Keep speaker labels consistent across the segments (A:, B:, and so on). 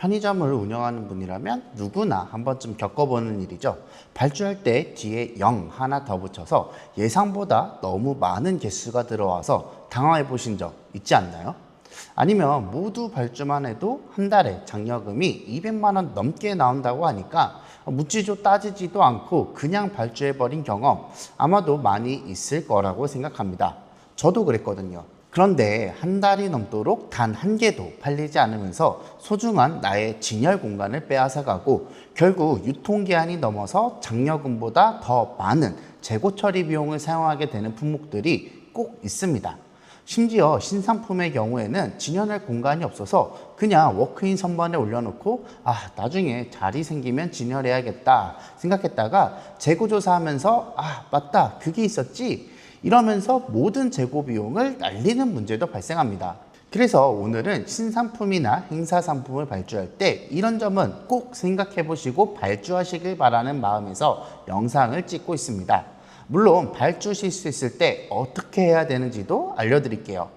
A: 편의점을 운영하는 분이라면 누구나 한 번쯤 겪어보는 일이죠. 발주할 때 뒤에 0 하나 더 붙여서 예상보다 너무 많은 개수가 들어와서 당황해 보신 적 있지 않나요? 아니면 모두 발주만 해도 한 달에 장려금이 200만 원 넘게 나온다고 하니까 묻지도 따지지도 않고 그냥 발주해버린 경험 아마도 많이 있을 거라고 생각합니다. 저도 그랬거든요. 그런데 한 달이 넘도록 단 한 개도 팔리지 않으면서 소중한 나의 진열 공간을 빼앗아가고 결국 유통기한이 넘어서 장려금보다 더 많은 재고 처리 비용을 사용하게 되는 품목들이 꼭 있습니다. 심지어 신상품의 경우에는 진열할 공간이 없어서 그냥 워크인 선반에 올려놓고 나중에 자리 생기면 진열해야겠다 생각했다가 재고조사하면서 맞다 그게 있었지 이러면서 모든 재고 비용을 날리는 문제도 발생합니다. 그래서 오늘은 신상품이나 행사 상품을 발주할 때 이런 점은 꼭 생각해 보시고 발주하시길 바라는 마음에서 영상을 찍고 있습니다. 물론 발주 실수했을 때 어떻게 해야 되는지도 알려드릴게요.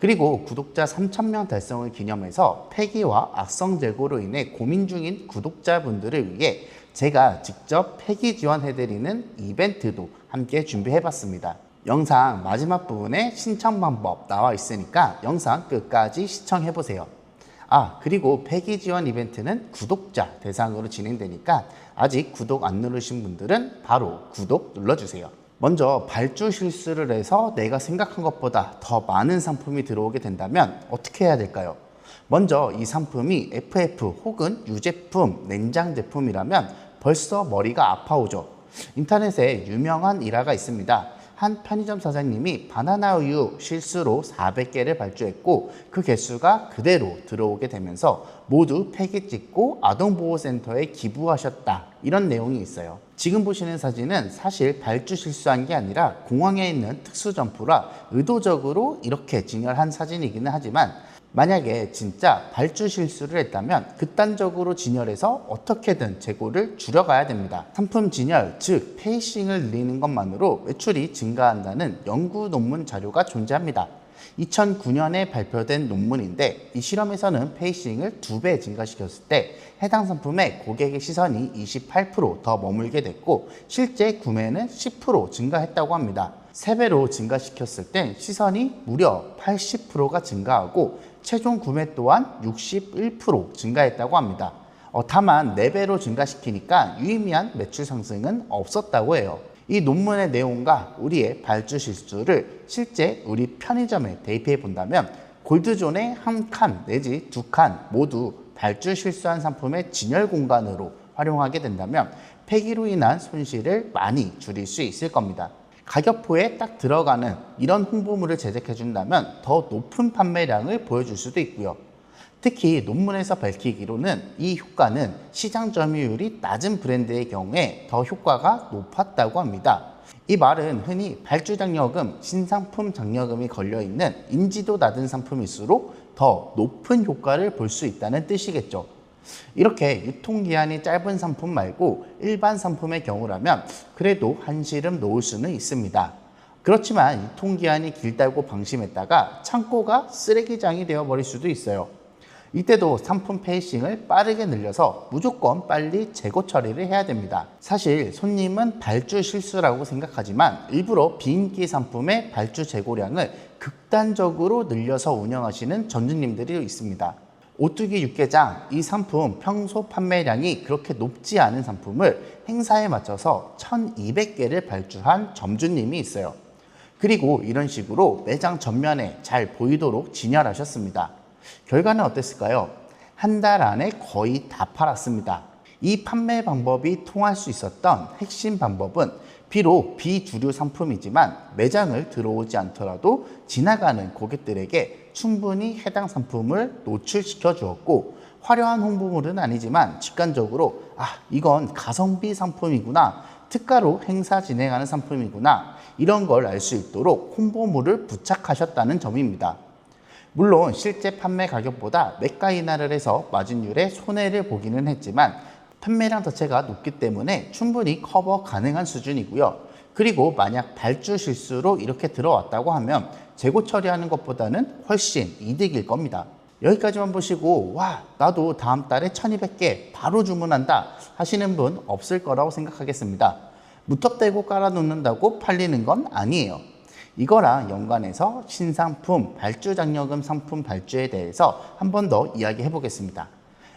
A: 그리고 구독자 3,000명 달성을 기념해서 폐기와 악성 재고로 인해 고민 중인 구독자분들을 위해 제가 직접 폐기 지원해드리는 이벤트도 함께 준비해봤습니다. 영상 마지막 부분에 신청 방법 나와 있으니까 영상 끝까지 시청해보세요. 그리고 폐기 지원 이벤트는 구독자 대상으로 진행되니까 아직 구독 안 누르신 분들은 바로 구독 눌러주세요. 먼저 발주 실수를 해서 내가 생각한 것보다 더 많은 상품이 들어오게 된다면 어떻게 해야 될까요? 먼저 이 상품이 FF 혹은 유제품, 냉장 제품이라면 벌써 머리가 아파오죠. 인터넷에 유명한 일화가 있습니다. 한 편의점 사장님이 바나나 우유 실수로 400개를 발주했고 그 개수가 그대로 들어오게 되면서 모두 폐기 찍고 아동보호센터에 기부하셨다 이런 내용이 있어요. 지금 보시는 사진은 사실 발주 실수한 게 아니라 공항에 있는 특수점포라 의도적으로 이렇게 진열한 사진이기는 하지만 만약에 진짜 발주 실수를 했다면 극단적으로 진열해서 어떻게든 재고를 줄여가야 됩니다. 상품 진열, 즉 페이싱을 늘리는 것만으로 매출이 증가한다는 연구 논문 자료가 존재합니다. 2009년에 발표된 논문인데 이 실험에서는 페이싱을 2배 증가시켰을 때 해당 상품의 고객의 시선이 28% 더 머물게 됐고 실제 구매는 10% 증가했다고 합니다. 3배로 증가시켰을 때 시선이 무려 80%가 증가하고 최종 구매 또한 61% 증가했다고 합니다. 다만 4배로 증가시키니까 유의미한 매출 상승은 없었다고 해요. 이 논문의 내용과 우리의 발주 실수를 실제 우리 편의점에 대입해 본다면 골드존의 한 칸 내지 2칸 모두 발주 실수한 상품의 진열 공간으로 활용하게 된다면 폐기로 인한 손실을 많이 줄일 수 있을 겁니다. 가격표에 딱 들어가는 이런 홍보물을 제작해 준다면 더 높은 판매량을 보여줄 수도 있고요. 특히 논문에서 밝히기로는 이 효과는 시장 점유율이 낮은 브랜드의 경우에 더 효과가 높았다고 합니다. 이 말은 흔히 발주 장려금, 신상품 장려금이 걸려있는 인지도 낮은 상품일수록 더 높은 효과를 볼 수 있다는 뜻이겠죠. 이렇게 유통기한이 짧은 상품 말고 일반 상품의 경우라면 그래도 한시름 놓을 수는 있습니다. 그렇지만 유통기한이 길다고 방심했다가 창고가 쓰레기장이 되어버릴 수도 있어요. 이때도 상품 페이싱을 빠르게 늘려서 무조건 빨리 재고 처리를 해야 됩니다. 사실 손님은 발주 실수라고 생각하지만 일부러 비인기 상품의 발주 재고량을 극단적으로 늘려서 운영하시는 점주님들이 있습니다. 오뚜기 육개장, 이 상품 평소 판매량이 그렇게 높지 않은 상품을 행사에 맞춰서 1200개를 발주한 점주님이 있어요. 그리고 이런 식으로 매장 전면에 잘 보이도록 진열하셨습니다. 결과는 어땠을까요? 한 달 안에 거의 다 팔았습니다. 이 판매 방법이 통할 수 있었던 핵심 방법은 비록 비주류 상품이지만 매장을 들어오지 않더라도 지나가는 고객들에게 충분히 해당 상품을 노출시켜 주었고 화려한 홍보물은 아니지만 직관적으로 이건 가성비 상품이구나, 특가로 행사 진행하는 상품이구나 이런 걸 알 수 있도록 홍보물을 부착하셨다는 점입니다. 물론 실제 판매 가격보다 매가 인하를 해서 마진율에 손해를 보기는 했지만 판매량 자체가 높기 때문에 충분히 커버 가능한 수준이고요. 그리고 만약 발주 실수로 이렇게 들어왔다고 하면 재고 처리하는 것보다는 훨씬 이득일 겁니다. 여기까지만 보시고 와, 나도 다음 달에 1200개 바로 주문한다 하시는 분 없을 거라고 생각하겠습니다. 무턱대고 깔아놓는다고 팔리는 건 아니에요. 이거랑 연관해서 신상품 발주 장려금 상품 발주에 대해서 한 번 더 이야기해 보겠습니다.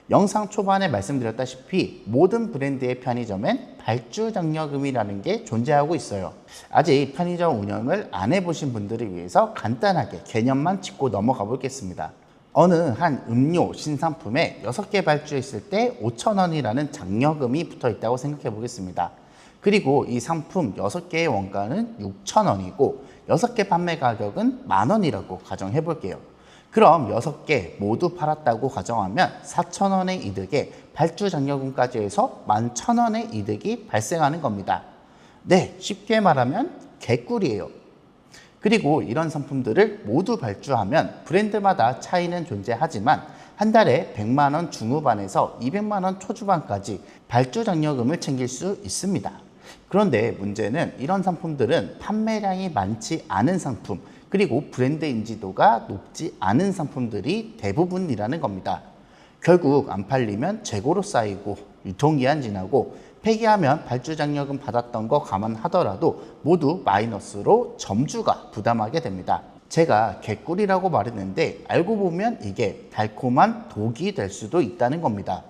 A: 영상 초반에 말씀드렸다시피 모든 브랜드의 편의점엔 발주 장려금이라는 게 존재하고 있어요. 아직 편의점 운영을 안 해보신 분들을 위해서 간단하게 개념만 짚고 넘어가 보겠습니다. 어느 한 음료 신상품에 6개 발주했을 때 5,000원이라는 장려금이 붙어 있다고 생각해 보겠습니다. 그리고 이 상품 6개의 원가는 6,000원이고 6개 판매 가격은 10,000원이라고 가정해 볼게요. 그럼 6개 모두 팔았다고 가정하면 4,000원의 이득에 발주 장려금까지 해서 11,000원의 이득이 발생하는 겁니다. 네, 쉽게 말하면 개꿀이에요. 그리고 이런 상품들을 모두 발주하면 브랜드마다 차이는 존재하지만 한 달에 100만 원 중후반에서 200만 원 초중반까지 발주 장려금을 챙길 수 있습니다. 그런데 문제는 이런 상품들은 판매량이 많지 않은 상품, 그리고 브랜드 인지도가 높지 않은 상품들이 대부분이라는 겁니다. 결국 안 팔리면 재고로 쌓이고 유통기한 지나고 폐기하면 발주장려금 받았던 거 감안하더라도 모두 마이너스로 점주가 부담하게 됩니다. 제가 개꿀이라고 말했는데 알고 보면 이게 달콤한 독이 될 수도 있다는 겁니다.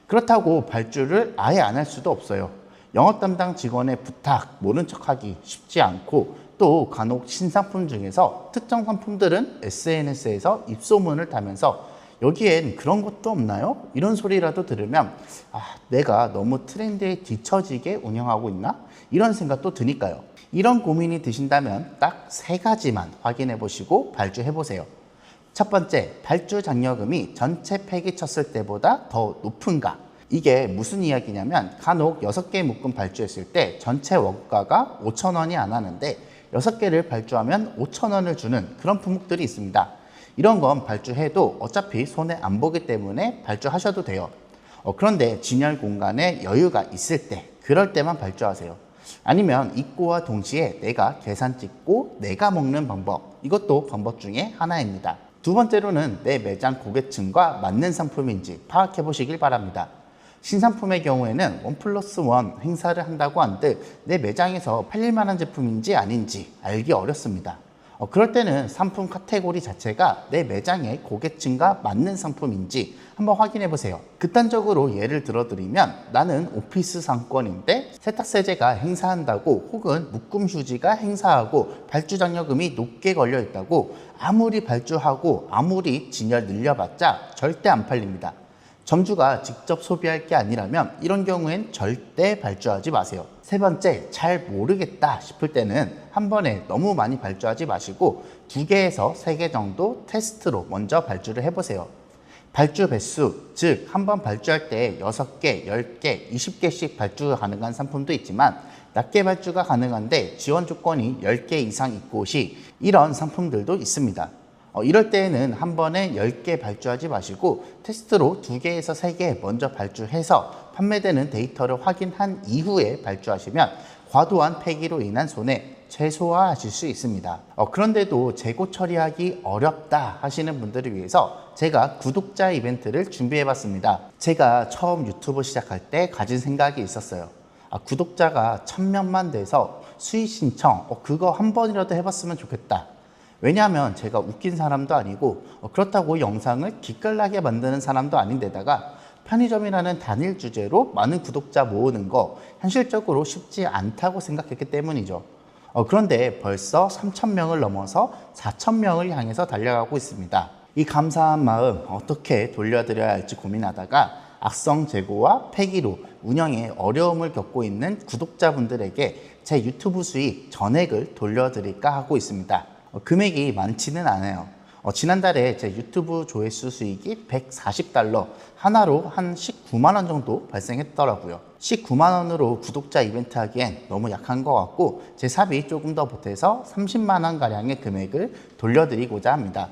A: 그렇다고 발주를 아예 안 할 수도 없어요. 영업 담당 직원의 부탁 모른 척하기 쉽지 않고 또 간혹 신상품 중에서 특정 상품들은 SNS에서 입소문을 타면서 여기엔 그런 것도 없나요? 이런 소리라도 들으면 내가 너무 트렌드에 뒤처지게 운영하고 있나? 이런 생각도 드니까요. 이런 고민이 드신다면 딱 3가지만 확인해 보시고 발주해 보세요. 첫 번째, 발주 장려금이 전체 폐기 쳤을 때보다 더 높은가? 이게 무슨 이야기냐면 간혹 6개 묶음 발주했을 때 전체 원가가 5,000원이 안 하는데 6개를 발주하면 5,000원을 주는 그런 품목들이 있습니다. 이런 건 발주해도 어차피 손해 안 보기 때문에 발주하셔도 돼요. 그런데 진열 공간에 여유가 있을 때, 그럴 때만 발주하세요. 아니면 입고와 동시에 내가 계산 찍고 내가 먹는 방법, 이것도 방법 중에 하나입니다. 두 번째로는 내 매장 고객층과 맞는 상품인지 파악해 보시길 바랍니다. 신상품의 경우에는 1+1 행사를 한다고 한듯 내 매장에서 팔릴 만한 제품인지 아닌지 알기 어렵습니다. 그럴 때는 상품 카테고리 자체가 내 매장의 고객층과 맞는 상품인지 한번 확인해 보세요. 극단적으로 예를 들어드리면 나는 오피스 상권인데 세탁세제가 행사한다고 혹은 묶음 휴지가 행사하고 발주 장려금이 높게 걸려 있다고 아무리 발주하고 아무리 진열 늘려봤자 절대 안 팔립니다. 점주가 직접 소비할 게 아니라면 이런 경우엔 절대 발주하지 마세요. 세 번째, 잘 모르겠다 싶을 때는 한 번에 너무 많이 발주하지 마시고 2개에서 3개 정도 테스트로 먼저 발주를 해보세요. 발주 배수, 즉 한 번 발주할 때 6개, 10개, 20개씩 발주가 가능한 상품도 있지만 낮게 발주가 가능한데 지원 조건이 10개 이상 있고 시 이런 상품들도 있습니다. 이럴 때에는 한 번에 10개 발주하지 마시고 테스트로 2개에서 3개 먼저 발주해서 판매되는 데이터를 확인한 이후에 발주하시면 과도한 폐기로 인한 손해 최소화하실 수 있습니다. 그런데도 재고 처리하기 어렵다 하시는 분들을 위해서 제가 구독자 이벤트를 준비해 봤습니다. 제가 처음 유튜브 시작할 때 가진 생각이 있었어요. 구독자가 1000명만 돼서 수익 신청 그거 한 번이라도 해봤으면 좋겠다. 왜냐하면 제가 웃긴 사람도 아니고 그렇다고 영상을 기깔나게 만드는 사람도 아닌데다가 편의점이라는 단일 주제로 많은 구독자 모으는 거 현실적으로 쉽지 않다고 생각했기 때문이죠. 그런데 벌써 3,000명을 넘어서 4,000명을 향해서 달려가고 있습니다. 이 감사한 마음 어떻게 돌려드려야 할지 고민하다가 악성 재고와 폐기로 운영에 어려움을 겪고 있는 구독자분들에게 제 유튜브 수익 전액을 돌려드릴까 하고 있습니다. 금액이 많지는 않아요. 지난달에 제 유튜브 조회수 수익이 $140, 하나로 한 19만 원 정도 발생했더라고요. 19만 원으로 구독자 이벤트 하기엔 너무 약한 것 같고 제 삽이 조금 더 보태서 30만 원 가량의 금액을 돌려드리고자 합니다.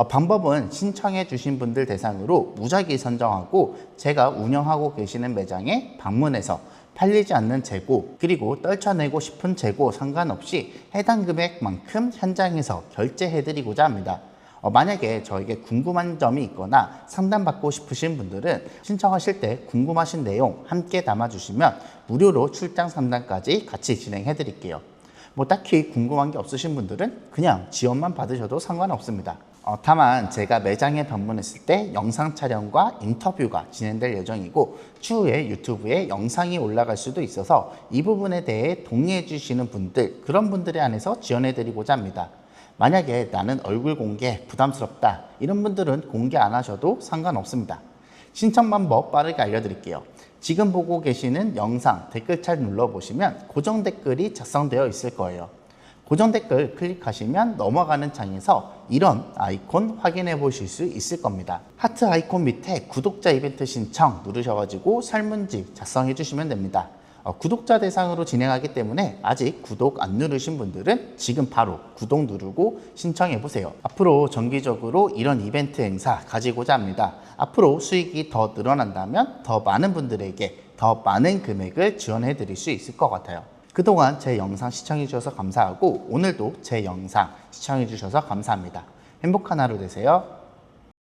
A: 방법은 신청해 주신 분들 대상으로 무작위 선정하고 제가 운영하고 계시는 매장에 방문해서 팔리지 않는 재고 그리고 떨쳐내고 싶은 재고 상관없이 해당 금액만큼 현장에서 결제해 드리고자 합니다. 만약에 저에게 궁금한 점이 있거나 상담받고 싶으신 분들은 신청하실 때 궁금하신 내용 함께 담아주시면 무료로 출장 상담까지 같이 진행해 드릴게요. 딱히 궁금한 게 없으신 분들은 그냥 지원만 받으셔도 상관없습니다. 다만 제가 매장에 방문했을 때 영상 촬영과 인터뷰가 진행될 예정이고 추후에 유튜브에 영상이 올라갈 수도 있어서 이 부분에 대해 동의해 주시는 분들, 그런 분들에 한해서 지원해 드리고자 합니다. 만약에 나는 얼굴 공개 부담스럽다 이런 분들은 공개 안 하셔도 상관없습니다. 신청 방법 빠르게 알려드릴게요. 지금 보고 계시는 영상 댓글창 눌러보시면 고정 댓글이 작성되어 있을 거예요. 고정 댓글 클릭하시면 넘어가는 창에서 이런 아이콘 확인해 보실 수 있을 겁니다. 하트 아이콘 밑에 구독자 이벤트 신청 누르셔가지고 설문지 작성해 주시면 됩니다. 구독자 대상으로 진행하기 때문에 아직 구독 안 누르신 분들은 지금 바로 구독 누르고 신청해 보세요. 앞으로 정기적으로 이런 이벤트 행사 가지고자 합니다. 앞으로 수익이 더 늘어난다면 더 많은 분들에게 더 많은 금액을 지원해 드릴 수 있을 것 같아요. 그동안 제 영상 시청해 주셔서 감사하고 오늘도 제 영상 시청해 주셔서 감사합니다. 행복한 하루 되세요.